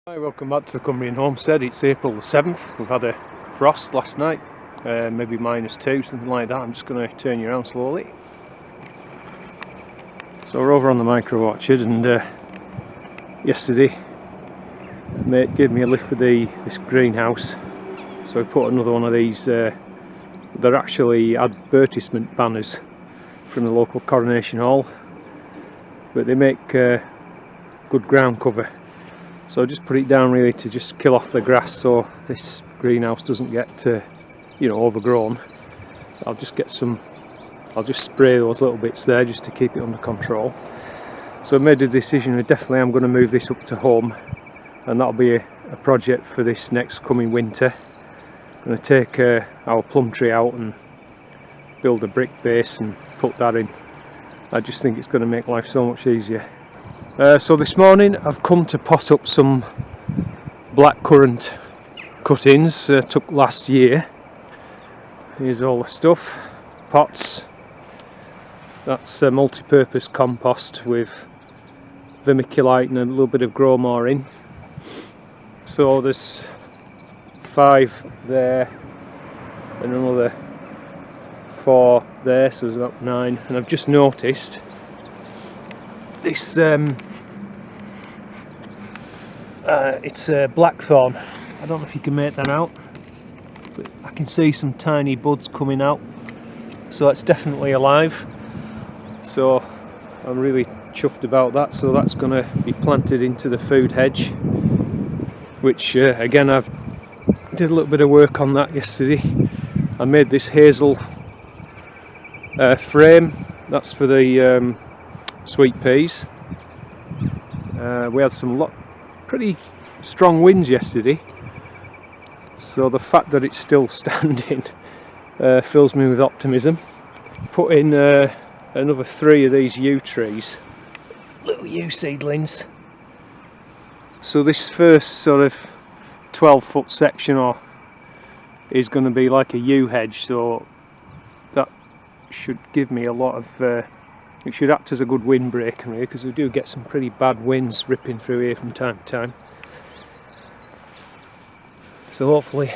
Hi, welcome back to the Cumbrian Homestead. It's April the 7th. We've had a frost last night, maybe -2, something like that. I'm just going to turn you around slowly. So we're over on the micro orchard, and yesterday mate gave me a lift for this greenhouse. So I put another one of these. They're actually advertisement banners from the local coronation hall, but they make good ground cover. So I just put it down really to just kill off the grass so this greenhouse doesn't get overgrown. I'll just spray those little bits there just to keep it under control. So I made a decision that definitely I'm going to move this up to home, and that'll be a project for this next coming winter. I'm going to take our plum tree out and build a brick base and put that in. I just think it's going to make life so much easier. So this morning I've come to pot up some blackcurrant cuttings, took last year. Here's all the stuff, pots. That's multi-purpose compost with vermiculite and a little bit of growmore in. So there's 5 there and another 4 there, so there's about 9. And I've just noticed this it's a Blackthorn. I don't know if you can make that out, but I can see some tiny buds coming out, so it's definitely alive. So I'm really chuffed about that. So that's going to be planted into the food hedge, which again I've did a little bit of work on that yesterday. I made this hazel frame. That's for the sweet peas. We had some pretty strong winds yesterday, so the fact that it's still standing fills me with optimism. Put in another 3 of these yew trees, little yew seedlings. So this first sort of 12-foot section is going to be like a yew hedge, so that should give me a lot of it should act as a good windbreaker here, because we do get some pretty bad winds ripping through here from time to time. So hopefully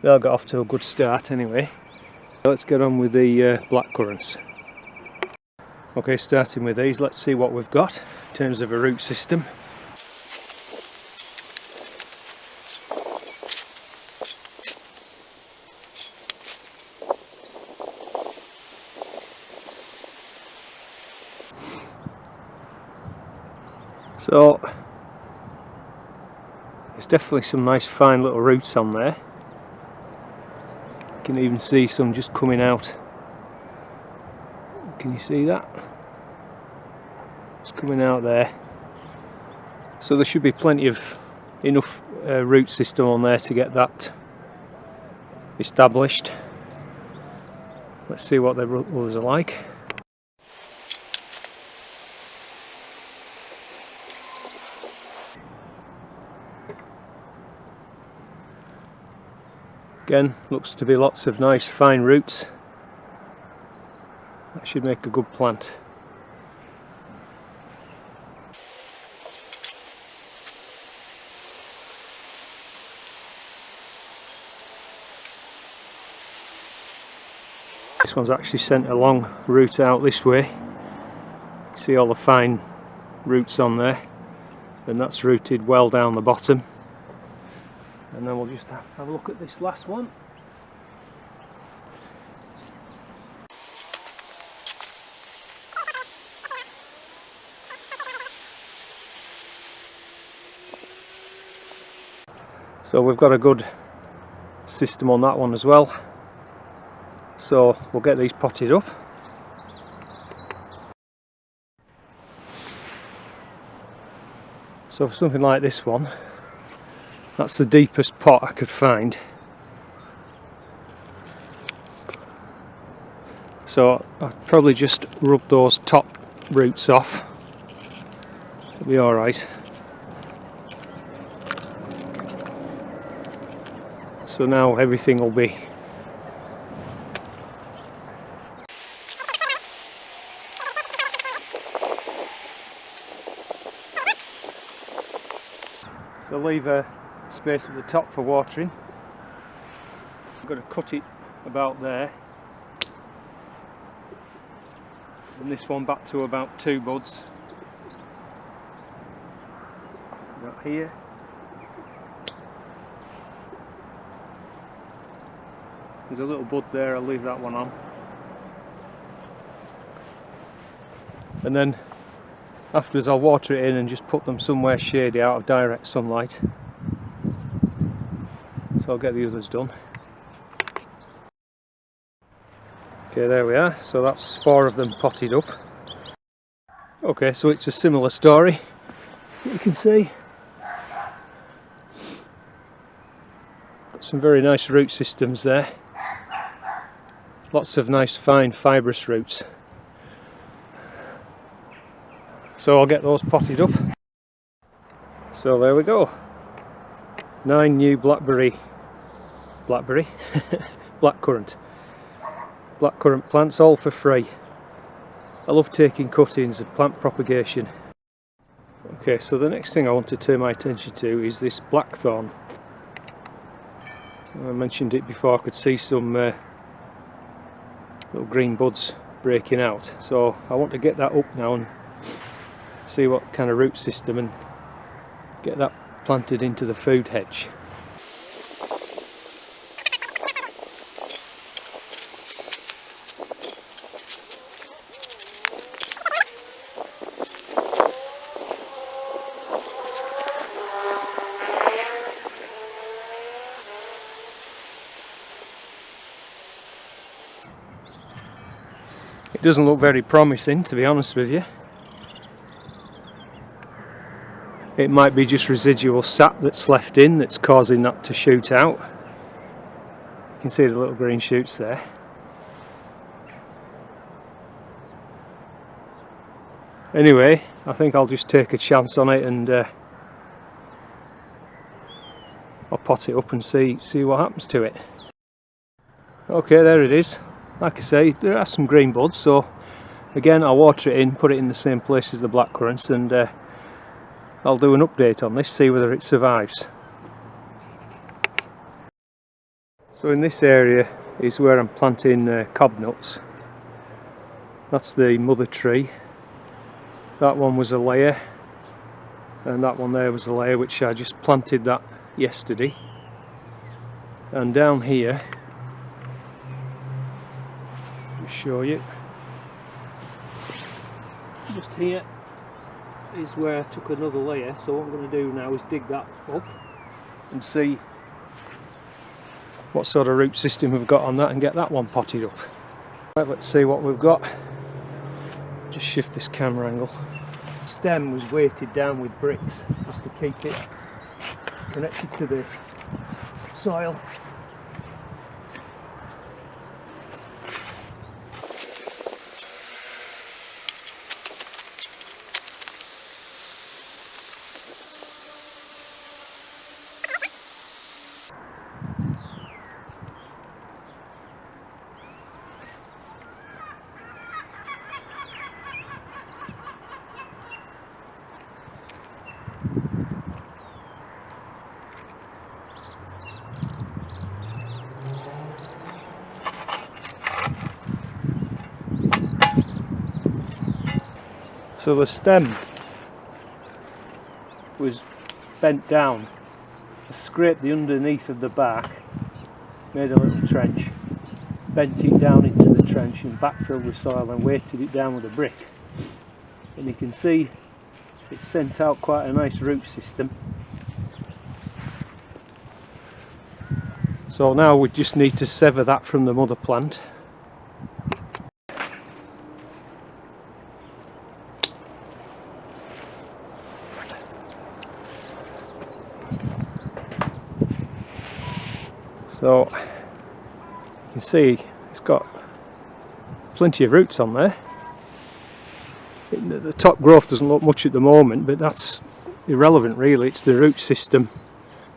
they'll get off to a good start anyway. Let's get on with the blackcurrants. Okay, starting with these, let's see what we've got in terms of a root system. So there's definitely some nice fine little roots on there. You can even see some just coming out. Can you see that? It's coming out there. So there should be plenty of enough root system on there to get that established. Let's see what the others are like. Again, looks to be lots of nice fine roots. That should make a good plant. This one's actually sent a long root out this way. See all the fine roots on there, and that's rooted well down the bottom. And then we'll just have a look at this last one. So we've got a good system on that one as well. So we'll get these potted up. So for something like this one, that's the deepest pot I could find. So I'll probably just rub those top roots off. It'll be alright. So now everything will be So leave a space at the top for watering. I'm going to cut it about there, and this one back to about 2 buds. About here. There's a little bud there, I'll leave that one on. And then afterwards I'll water it in and just put them somewhere shady out of direct sunlight. So I'll get the others done. Okay, there we are. So that's 4 of them potted up. Okay, so it's a similar story. You can see got some very nice root systems there. Lots of nice fine fibrous roots. So I'll get those potted up. So there we go. 9 new blackcurrant plants, all for free. I love taking cuttings of plant propagation. Okay, so the next thing I want to turn my attention to is this blackthorn. I mentioned it before, I could see some little green buds breaking out. So I want to get that up now and see what kind of root system and get that planted into the food hedge. It doesn't look very promising, to be honest with you. It might be just residual sap that's left in that's causing that to shoot out. You can see the little green shoots there. Anyway, I think I'll just take a chance on it and I'll pot it up and see what happens to it. Okay, there it is. Like I say, there are some green buds, so again I'll water it in, put it in the same place as the blackcurrants, and I'll do an update on this, see whether it survives. So in this area is where I'm planting cobnuts. That's the mother tree. That one was a layer, and that one there was a layer, which I just planted that yesterday. And down here, just show you, just here is where I took another layer. So what I'm going to do now is dig that up and see what sort of root system we've got on that and get that one potted up. Right, let's see what we've got. Just shift this camera angle. The stem was weighted down with bricks just to keep it connected to the soil. So the stem was bent down. I scraped the underneath of the bark, made a little trench, bent it down into the trench and backfilled with soil and weighted it down with a brick. And you can see it sent out quite a nice root system. So now we just need to sever that from the mother plant. So you can see it's got plenty of roots on there. The top growth doesn't look much at the moment, but that's irrelevant really. It's the root system.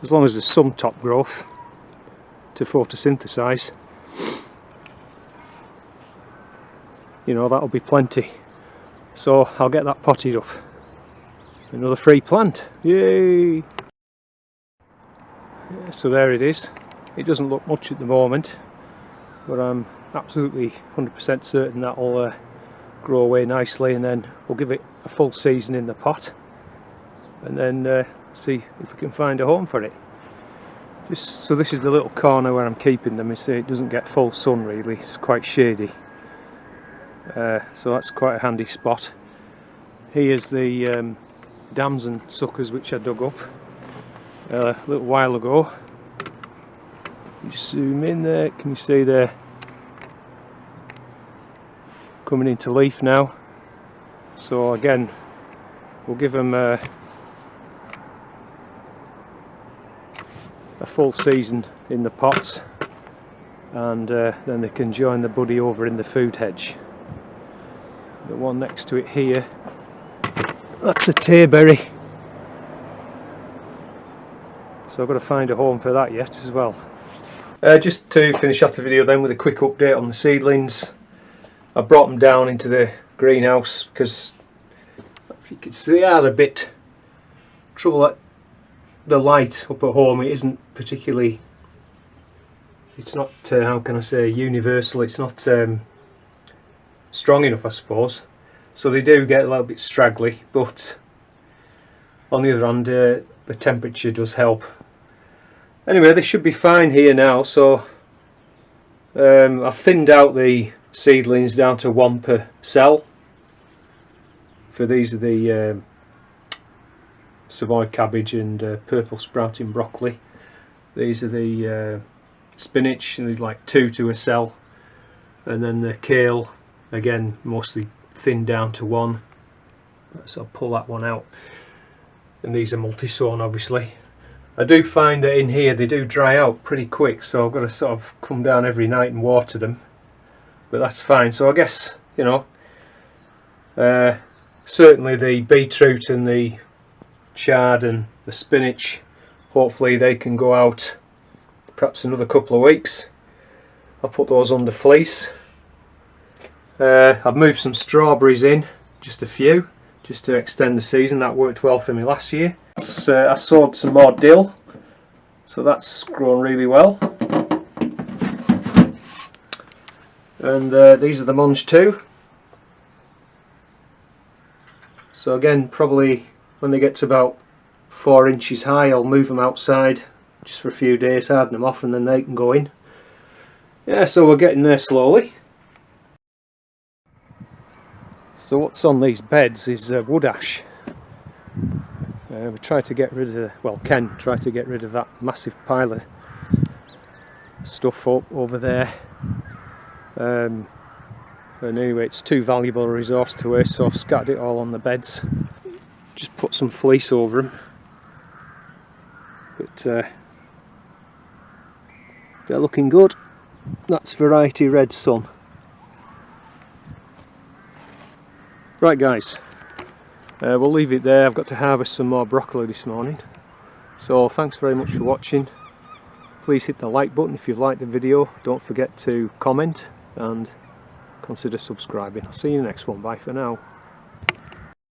As long as there's some top growth to photosynthesize, you know, that'll be plenty. So I'll get that potted up. Another free plant. Yay! so there it is. It doesn't look much at the moment, but I'm absolutely 100% certain that'll grow away nicely, and then we'll give it a full season in the pot and then see if we can find a home for it. So this is the little corner where I'm keeping them. You see, it doesn't get full sun really, it's quite shady, so that's quite a handy spot. Here's the damson suckers which I dug up a little while ago. Just zoom in there, can you see there? Coming into leaf now. So again, we'll give them a full season in the pots, and then they can join the buddy over in the food hedge. The one next to it here, that's a tayberry, so I've got to find a home for that yet as well. Just to finish off the video then with a quick update on the seedlings. I brought them down into the greenhouse because, if you can see, they are a bit trouble at the light up at home. It isn't particularly, it's not how can I say, universal. It's not strong enough, I suppose, so they do get a little bit straggly, but on the other hand the temperature does help. Anyway, they should be fine here now. So I've thinned out the seedlings down to 1 per cell. For these are the Savoy cabbage and purple sprouting broccoli. These are the spinach, and there's like 2 to a cell, and then the kale, again mostly thinned down to 1, so I'll pull that one out. And these are multi-sown, obviously. I do find that in here they do dry out pretty quick, so I've got to sort of come down every night and water them, but that's fine. So I guess, you know, certainly the beetroot and the chard and the spinach, hopefully they can go out perhaps another couple of weeks. I'll put those under fleece. I've moved some strawberries in, just a few, just to extend the season. That worked well for me last year. I sowed some more dill, so that's grown really well. And these are the munch too. So again, probably when they get to about 4 inches high, I'll move them outside just for a few days, harden them off, and then they can go in. Yeah, so we're getting there slowly. So what's on these beds is wood ash. We tried to get rid of, well, Ken tried to get rid of that massive pile of stuff up over there. And anyway, it's too valuable a resource to waste, so I've scattered it all on the beds. Just put some fleece over them. But they're looking good. That's variety red sun. Right guys, we'll leave it there. I've got to harvest some more broccoli this morning. So thanks very much for watching. Please hit the like button if you've liked the video. Don't forget to comment and consider subscribing. I'll see you in the next one. Bye for now.